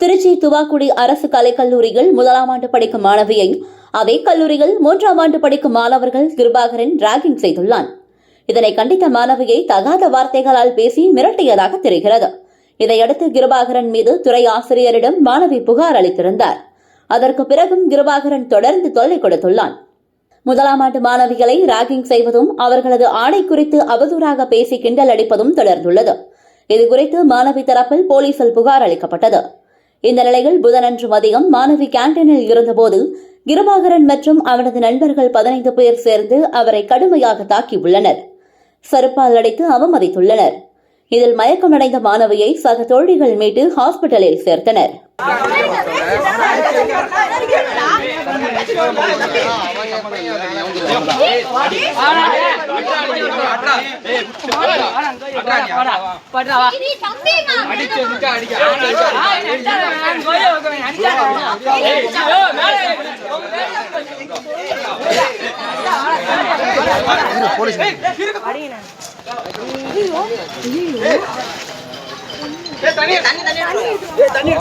திருச்சி துவாக்குடி அரசு கலைக்கல்லூரியில் 1ஆம் ஆண்டு படிக்கும் மாணவியை அதே கல்லூரியில் 3ஆம் ஆண்டு படிக்கும் மாணவர்கள் கிருபாகரன் ராகிங் செய்துள்ளான். இதனை கண்டித்த மாணவியை தகாத வார்த்தைகளால் பேசி மிரட்டியதாக தெரிகிறது. இதையடுத்து கிருபாகரன் மீது துறை ஆசிரியரிடம் மாணவி புகார் அளித்திருந்தார். அதற்கு பிறகும் கிருபாகரன் தொடர்ந்து தொல்லை கொடுத்துள்ளான். 1ஆம் ஆண்டு மாணவிகளை ராகிங் செய்வதும் அவர்களது ஆடை குறித்து அவதூறாக பேசி கிண்டல் அடிப்பதும் தொடர்ந்துள்ளது. இதுகுறித்து மாணவி தரப்பில் போலீசில் புகார் அளிக்கப்பட்டது. இந்த நிலையில் புதனன்று மதியம் மாணவி கேண்டீனில் இருந்தபோது கிருபாகரன் மற்றும் அவனது நண்பர்கள் 15 பேர் சேர்ந்து அவரை கடுமையாக தாக்கியுள்ளனர். செருப்பால் அடித்து அவமதித்துள்ளனர். இதில் மயக்கமடைந்த மாணவியை சக தோழிகள் மீட்டு ஹாஸ்பிட்டலில் சேர்த்தனர். தண்ணி